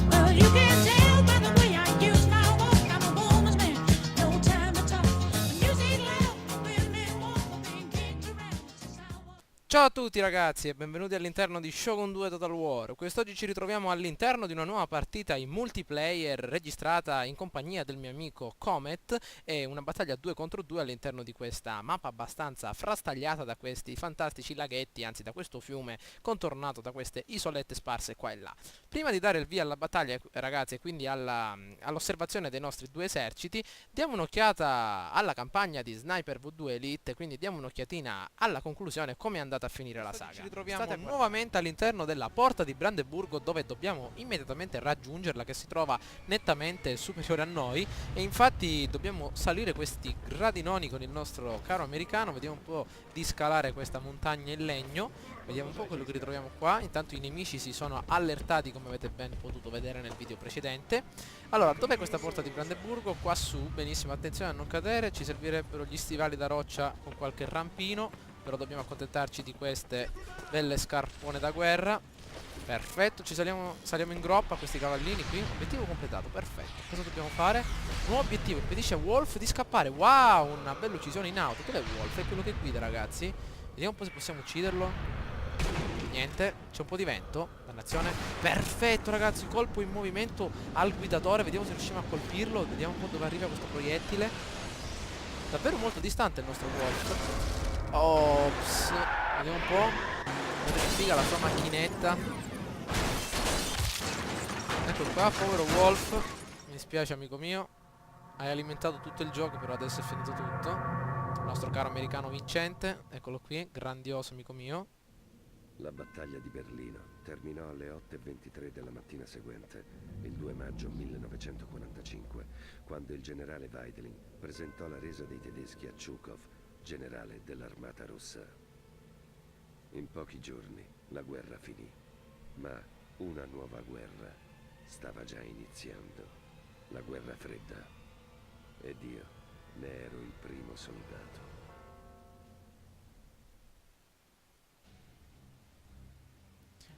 Well, you can tell by the way I use my walk. I'm a woman's man, no time to talk. Music loud, women walk, being kicked around since I was. Ciao a tutti ragazzi e benvenuti all'interno di Shogun 2 Total War. Quest'oggi ci ritroviamo all'interno di una nuova partita in multiplayer registrata in compagnia del mio amico Comet e una battaglia 2 contro 2 all'interno di questa mappa abbastanza frastagliata da questi fantastici laghetti, anzi da questo fiume contornato da queste isolette sparse qua e là. Prima di dare il via alla battaglia ragazzi e quindi all'osservazione dei nostri due eserciti, diamo un'occhiata alla campagna di Sniper V2 Elite, quindi diamo un'occhiatina alla conclusione, come è andata a finire la saga. Ci ritroviamo nuovamente all'interno della porta di Brandeburgo, dove dobbiamo immediatamente raggiungerla, che si trova nettamente superiore a noi, e infatti dobbiamo salire questi gradinoni con il nostro caro americano. Vediamo un po' di scalare questa montagna in legno, vediamo un po' quello che ritroviamo qua. Intanto i nemici si sono allertati, come avete ben potuto vedere nel video precedente. Allora, dov'è questa porta di Brandeburgo? Qua su, benissimo, attenzione a non cadere. Ci servirebbero gli stivali da roccia con qualche rampino, però dobbiamo accontentarci di queste belle scarpone da guerra. Perfetto, saliamo in groppa a questi cavallini qui. Obiettivo completato, perfetto. Cosa dobbiamo fare? Nuovo obiettivo, impedisce a Wolf di scappare. Wow, una bella uccisione in auto. Dov'è Wolf? È quello che guida, ragazzi. Vediamo un po' se possiamo ucciderlo. Niente, c'è un po' di vento. Dannazione. Perfetto, ragazzi, colpo in movimento al guidatore. Vediamo se riusciamo a colpirlo. Vediamo un po' dove arriva questo proiettile. Davvero molto distante il nostro Wolf. Ops, vediamo un po'. Vedete che figa la sua macchinetta. Ecco qua, povero Wolf. Mi dispiace amico mio, hai alimentato tutto il gioco, però adesso è finito tutto. Il nostro caro americano vincente, eccolo qui, grandioso amico mio. La battaglia di Berlino terminò alle 8:23 della mattina seguente, il 2 maggio 1945, quando il generale Weidling presentò la resa dei tedeschi a Zhukov, generale dell'Armata Rossa. In pochi giorni la guerra finì, ma una nuova guerra stava già iniziando, la guerra fredda, ed io ne ero il primo soldato.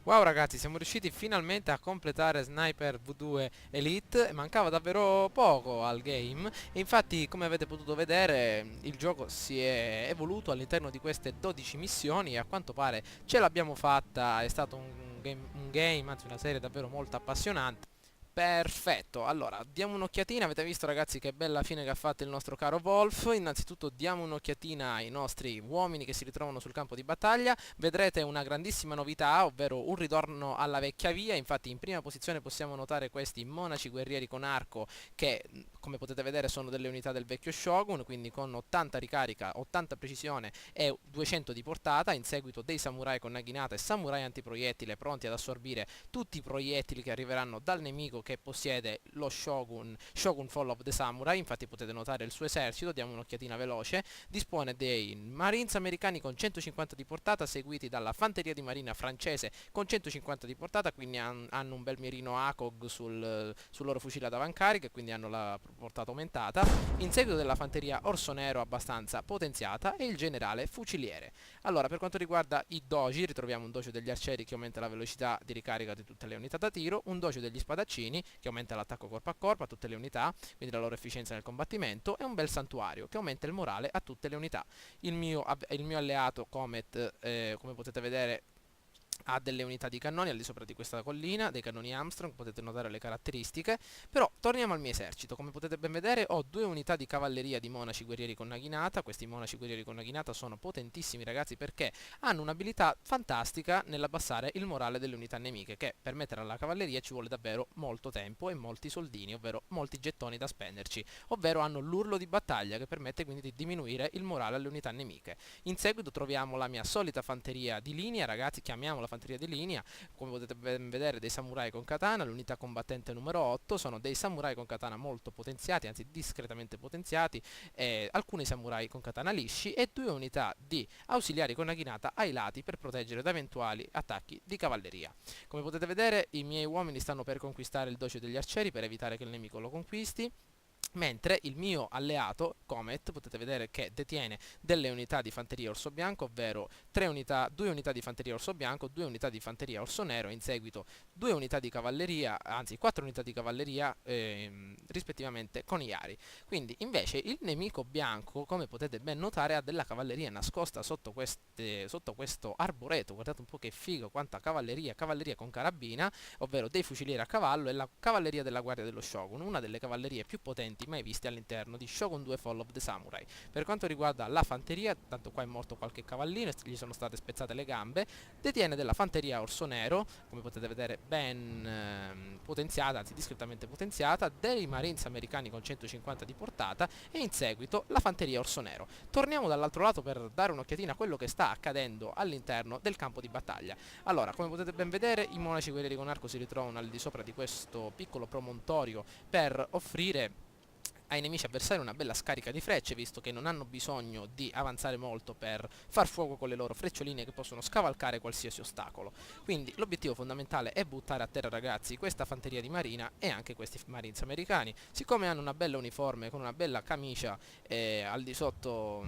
Wow ragazzi, siamo riusciti finalmente a completare Sniper V2 Elite. Mancava davvero poco al game e infatti, come avete potuto vedere, il gioco si è evoluto all'interno di queste 12 missioni e a quanto pare ce l'abbiamo fatta. È stato un game, anzi una serie davvero molto appassionante. Perfetto, allora diamo un'occhiatina. Avete visto ragazzi che bella fine che ha fatto il nostro caro Wolf. Innanzitutto diamo un'occhiatina ai nostri uomini che si ritrovano sul campo di battaglia. Vedrete una grandissima novità, ovvero un ritorno alla vecchia via. Infatti in prima posizione possiamo notare questi monaci guerrieri con arco che, come potete vedere, sono delle unità del vecchio Shogun, quindi con 80 ricarica, 80 precisione e 200 di portata. In seguito dei samurai con naginata e samurai antiproiettile pronti ad assorbire tutti i proiettili che arriveranno dal nemico che possiede lo Shogun Fall of the Samurai. Infatti potete notare il suo esercito, diamo un'occhiatina veloce. Dispone dei Marines americani con 150 di portata, seguiti dalla fanteria di marina francese con 150 di portata, quindi hanno un bel mirino ACOG sul loro fucile ad avancarica e quindi hanno la portata aumentata. In seguito della fanteria Orso Nero abbastanza potenziata e il generale fuciliere. Allora, per quanto riguarda i doji, ritroviamo un dojo degli arcieri che aumenta la velocità di ricarica di tutte le unità da tiro, un dojo degli spadaccini che aumenta l'attacco corpo a corpo a tutte le unità, quindi la loro efficienza nel combattimento, e un bel santuario che aumenta il morale a tutte le unità. Il mio alleato Comet, come potete vedere, ha delle unità di cannoni al di sopra di questa collina, dei cannoni Armstrong, potete notare le caratteristiche. Però torniamo al mio esercito. Come potete ben vedere ho due unità di cavalleria di monaci guerrieri con naginata. Questi monaci guerrieri con naginata sono potentissimi ragazzi, perché hanno un'abilità fantastica nell'abbassare il morale delle unità nemiche, che per mettere alla cavalleria ci vuole davvero molto tempo e molti soldini, ovvero molti gettoni da spenderci, ovvero hanno l'urlo di battaglia che permette quindi di diminuire il morale alle unità nemiche. In seguito troviamo la mia solita fanteria di linea, ragazzi, chiamiamola fanteria di linea. Come potete ben vedere, dei samurai con katana, l'unità combattente numero 8, sono dei samurai con katana molto potenziati, anzi discretamente potenziati, alcuni samurai con katana lisci e due unità di ausiliari con naginata ai lati per proteggere da eventuali attacchi di cavalleria. Come potete vedere i miei uomini stanno per conquistare il dojo degli arcieri per evitare che il nemico lo conquisti. Mentre il mio alleato, Comet, potete vedere che detiene delle unità di fanteria orso bianco, ovvero 2 unità di fanteria orso bianco, 2 unità di fanteria orso nero e in seguito 2 unità di cavalleria, anzi 4 unità di cavalleria rispettivamente conigliari. Quindi invece il nemico bianco, come potete ben notare, ha della cavalleria nascosta sotto questo arboreto. Guardate un po' che figo, quanta cavalleria con carabina, ovvero dei fucilieri a cavallo e la cavalleria della guardia dello Shogun, una delle cavallerie più potenti mai viste all'interno di Shogun 2 Fall of the Samurai. Per quanto riguarda la fanteria, tanto qua è morto qualche cavallino e gli sono state spezzate le gambe, detiene della fanteria orso nero, come potete vedere ben potenziata, anzi discretamente potenziata, dei Marines americani con 150 di portata e in seguito la fanteria orso nero. Torniamo dall'altro lato per dare un'occhiatina a quello che sta accadendo all'interno del campo di battaglia. Allora, come potete ben vedere, i monaci guerrieri con arco si ritrovano al di sopra di questo piccolo promontorio per offrire ai nemici avversari una bella scarica di frecce, visto che non hanno bisogno di avanzare molto per far fuoco con le loro freccioline che possono scavalcare qualsiasi ostacolo. Quindi l'obiettivo fondamentale è buttare a terra, ragazzi, questa fanteria di marina e anche questi Marines americani. Siccome hanno una bella uniforme con una bella camicia al di sotto,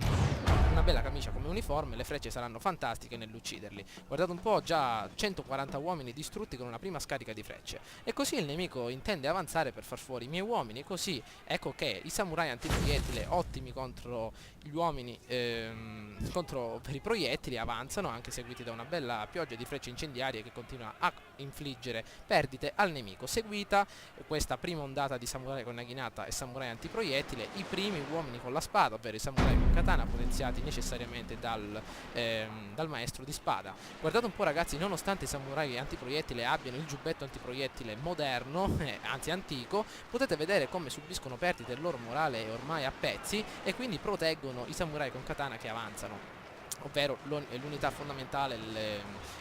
una bella camicia come uniforme, le frecce saranno fantastiche nell'ucciderli. Guardate un po', già 140 uomini distrutti con una prima scarica di frecce. E così il nemico intende avanzare per far fuori i miei uomini, così ecco che i samurai antiproiettile, ottimi contro gli uomini, per i proiettili, avanzano, anche seguiti da una bella pioggia di frecce incendiarie che continua a infliggere perdite al nemico. Seguita questa prima ondata di samurai con naginata e samurai antiproiettile, i primi uomini con la spada, ovvero i samurai con katana, potenziati necessariamente dal maestro di spada. Guardate un po', ragazzi, nonostante i samurai antiproiettile abbiano il giubbetto antiproiettile moderno, anzi antico, potete vedere come subiscono perdite, il loro morale è ormai a pezzi e quindi proteggono i samurai con katana che avanzano, ovvero l'unità fondamentale,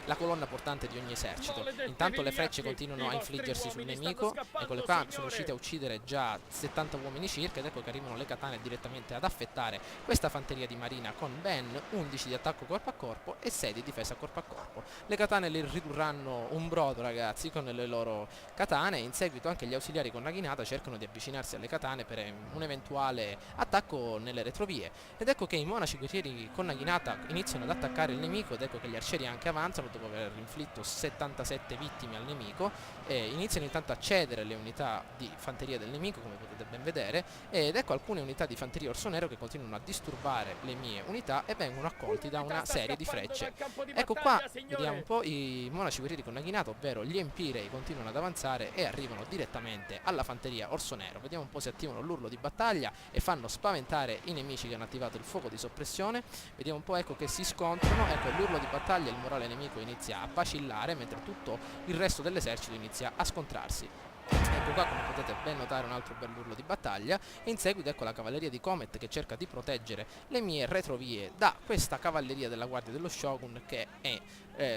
la colonna portante di ogni esercito. Intanto le frecce continuano a infliggersi sul nemico, eccole qua, sono riusciti a uccidere già 70 uomini circa ed ecco che arrivano le katane direttamente ad affettare questa fanteria di marina con ben 11 di attacco corpo a corpo e 6 di difesa corpo a corpo. Le katane le ridurranno un brodo, ragazzi, con le loro katane e in seguito anche gli ausiliari con naginata cercano di avvicinarsi alle katane per un eventuale attacco nelle retrovie. Ed ecco che i monaci guerrieri con naginata iniziano ad attaccare il nemico ed ecco che gli arcieri anche avanzano dopo aver inflitto 77 vittime al nemico e iniziano intanto a cedere le unità di fanteria del nemico, come potete ben vedere, ed ecco alcune unità di fanteria orso nero che continuano a disturbare le mie unità e vengono accolti da una serie di frecce. Ecco qua, vediamo un po' i monaci guerrieri con naginata, ovvero gli empirei, continuano ad avanzare e arrivano direttamente alla fanteria orso nero. Vediamo un po' se attivano l'urlo di battaglia e fanno spaventare i nemici che hanno attivato il fuoco di soppressione. Vediamo un po', ecco che si scontrano, ecco l'urlo di battaglia, il morale nemico inizia a vacillare mentre tutto il resto dell'esercito inizia a scontrarsi. Ecco qua, come potete ben notare, un altro bell'urlo di battaglia e in seguito ecco la cavalleria di Comet che cerca di proteggere le mie retrovie da questa cavalleria della guardia dello Shogun che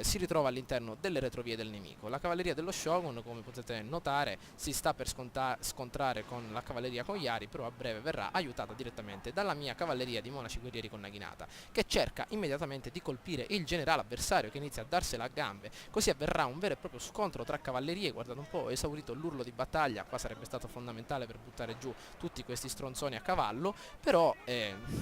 si ritrova all'interno delle retrovie del nemico. La cavalleria dello Shogun, come potete notare, si sta per scontrare con la cavalleria con Yari, però a breve verrà aiutata direttamente dalla mia cavalleria di monaci guerrieri con naginata, che cerca immediatamente di colpire il generale avversario che inizia a darsela a gambe. Così avverrà un vero e proprio scontro tra cavallerie. Guardate un po', esaurito l'urlo di battaglia, qua sarebbe stato fondamentale per buttare giù tutti questi stronzoni a cavallo, però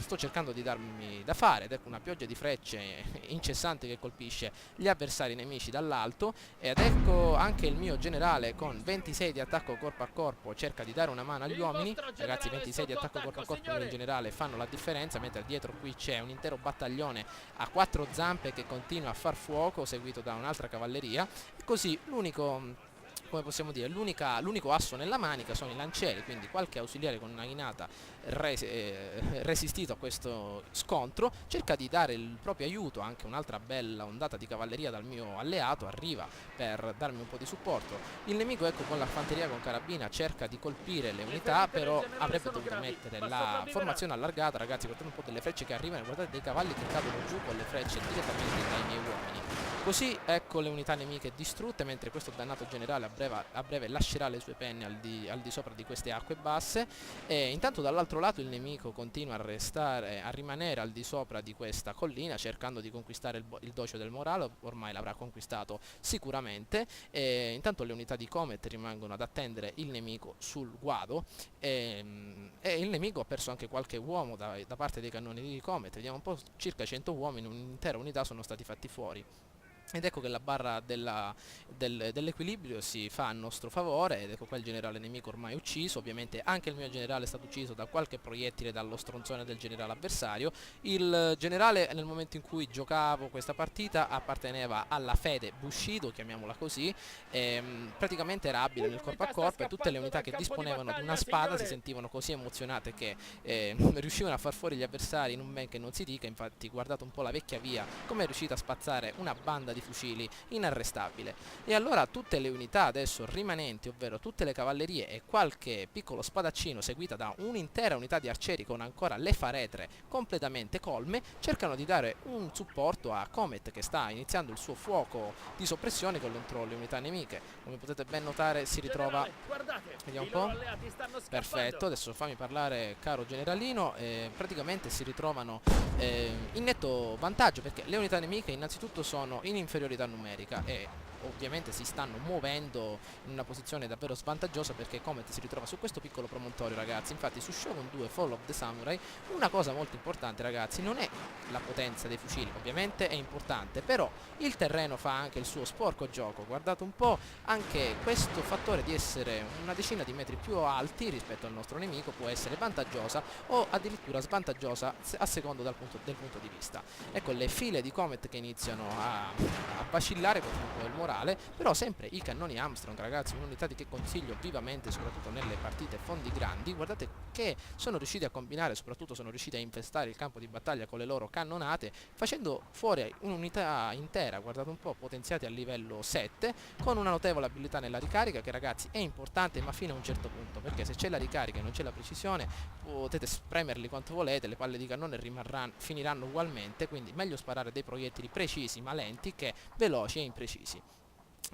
sto cercando di darmi da fare ed ecco una pioggia di frecce incessante che colpisce gli avversari nemici dall'alto ed ecco anche il mio generale con 26 di attacco corpo a corpo cerca di dare una mano agli uomini. Ragazzi, 26 di attacco corpo a corpo per il generale fanno la differenza, mentre dietro qui c'è un intero battaglione a 4 zampe che continua a far fuoco, seguito da un'altra cavalleria, e così l'unico, come possiamo dire, l'unico asso nella manica sono i lancieri, quindi qualche ausiliare con naginata resistito a questo scontro cerca di dare il proprio aiuto. Anche un'altra bella ondata di cavalleria dal mio alleato arriva per darmi un po' di supporto. Il nemico, ecco, con la fanteria con carabina cerca di colpire le unità, però avrebbe dovuto mettere la formazione allargata. Ragazzi, guardate un po' delle frecce che arrivano, guardate dei cavalli che cadono giù con le frecce direttamente dai miei uomini. Così ecco le unità nemiche distrutte, mentre questo dannato generale a breve lascerà le sue penne al di sopra di queste acque basse. E intanto dall'altro lato il nemico continua a rimanere al di sopra di questa collina, cercando di conquistare il dojo del morale. Ormai l'avrà conquistato sicuramente. E intanto le unità di Comet rimangono ad attendere il nemico sul guado. E il nemico ha perso anche qualche uomo da parte dei cannoni di Comet. Vediamo un po', circa 100 uomini, un'intera unità sono stati fatti fuori. Ed ecco che la barra dell'equilibrio si fa a nostro favore, ed ecco qua il generale nemico ormai ucciso. Ovviamente anche il mio generale è stato ucciso da qualche proiettile dallo stronzone del generale avversario. Il generale, nel momento in cui giocavo questa partita, apparteneva alla fede Bushido, chiamiamola così, praticamente era abile nel corpo a corpo, e tutte le unità che disponevano di una spada si sentivano così emozionate che riuscivano a far fuori gli avversari in un men che non si dica. Infatti guardate un po' la vecchia via come è riuscita a spazzare una banda di fucili inarrestabile. E allora tutte le unità adesso rimanenti, ovvero tutte le cavallerie e qualche piccolo spadaccino seguita da un'intera unità di arcieri con ancora le faretre completamente colme, cercano di dare un supporto a Comet, che sta iniziando il suo fuoco di soppressione contro le unità nemiche. Come potete ben notare si ritrova, vediamo un po', perfetto, adesso fammi parlare caro generalino. Praticamente si ritrovano in netto vantaggio, perché le unità nemiche innanzitutto sono in inferiorità numerica e ovviamente si stanno muovendo in una posizione davvero svantaggiosa, perché Comet si ritrova su questo piccolo promontorio, ragazzi. Infatti su Shogun 2 Fall of the Samurai una cosa molto importante, ragazzi, non è la potenza dei fucili, ovviamente è importante, però il terreno fa anche il suo sporco gioco. Guardate un po', anche questo fattore di essere una decina di metri più alti rispetto al nostro nemico può essere vantaggiosa o addirittura svantaggiosa a secondo del punto di vista. Ecco le file di Comet che iniziano a vacillare contro il morale, però sempre i cannoni Armstrong, ragazzi, un'unità che consiglio vivamente, soprattutto nelle partite fondi grandi. Guardate che sono riusciti a combinare, soprattutto sono riusciti a infestare il campo di battaglia con le loro cannonate, facendo fuori un'unità intera, guardate un po', potenziati a livello 7, con una notevole abilità nella ricarica, che ragazzi è importante ma fino a un certo punto, perché se c'è la ricarica e non c'è la precisione potete spremerli quanto volete, le palle di cannone finiranno ugualmente. Quindi meglio sparare dei proiettili precisi ma lenti che veloci e imprecisi.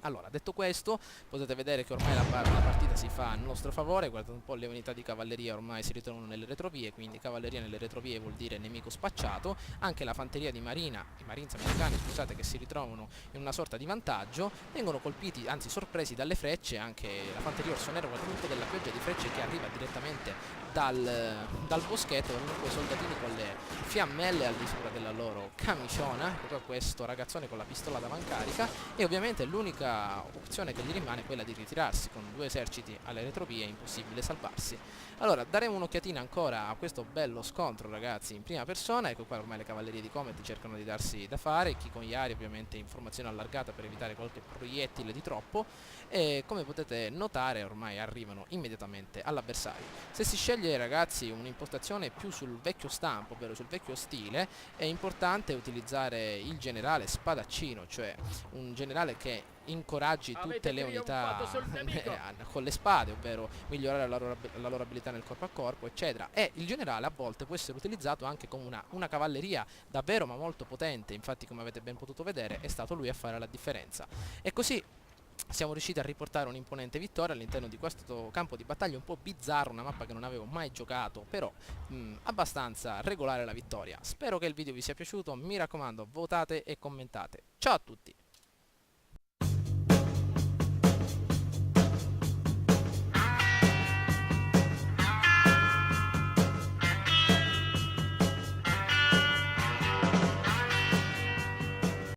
Allora, detto questo, potete vedere che ormai la partita si fa a nostro favore. Guardate un po', le unità di cavalleria ormai si ritrovano nelle retrovie, quindi cavalleria nelle retrovie vuol dire nemico spacciato. Anche la fanteria di marina, i marines americani, scusate, che si ritrovano in una sorta di vantaggio, vengono colpiti, anzi sorpresi dalle frecce. Anche la fanteria orsonera, guardate un po' della pioggia di frecce che arriva direttamente dal boschetto, con quei soldatini con le fiammelle al di sopra della loro camiciona. Ecco questo ragazzone con la pistola da mancarica, e ovviamente l'unica opzione che gli rimane è quella di ritirarsi. Con due eserciti alle retrovie è impossibile salvarsi. Allora daremo un'occhiatina ancora a questo bello scontro, ragazzi, in prima persona. Ecco qua ormai le cavallerie di Comet cercano di darsi da fare, chi con gli ari ovviamente in formazione allargata per evitare qualche proiettile di troppo, e come potete notare ormai arrivano immediatamente all'avversario. Se si sceglie, ragazzi, un'impostazione più sul vecchio stampo, ovvero sul vecchio stile, è importante utilizzare il generale spadaccino, cioè un generale che incoraggi tutte le unità con le spade, ovvero migliorare la loro abilità nel corpo a corpo, eccetera. E il generale a volte può essere utilizzato anche come una cavalleria davvero ma molto potente. Infatti, come avete ben potuto vedere, è stato lui a fare la differenza. E così siamo riusciti a riportare un'imponente vittoria all'interno di questo campo di battaglia un po' bizzarro, una mappa che non avevo mai giocato, però abbastanza regolare la vittoria. Spero che il video vi sia piaciuto, mi raccomando, votate e commentate. Ciao a tutti!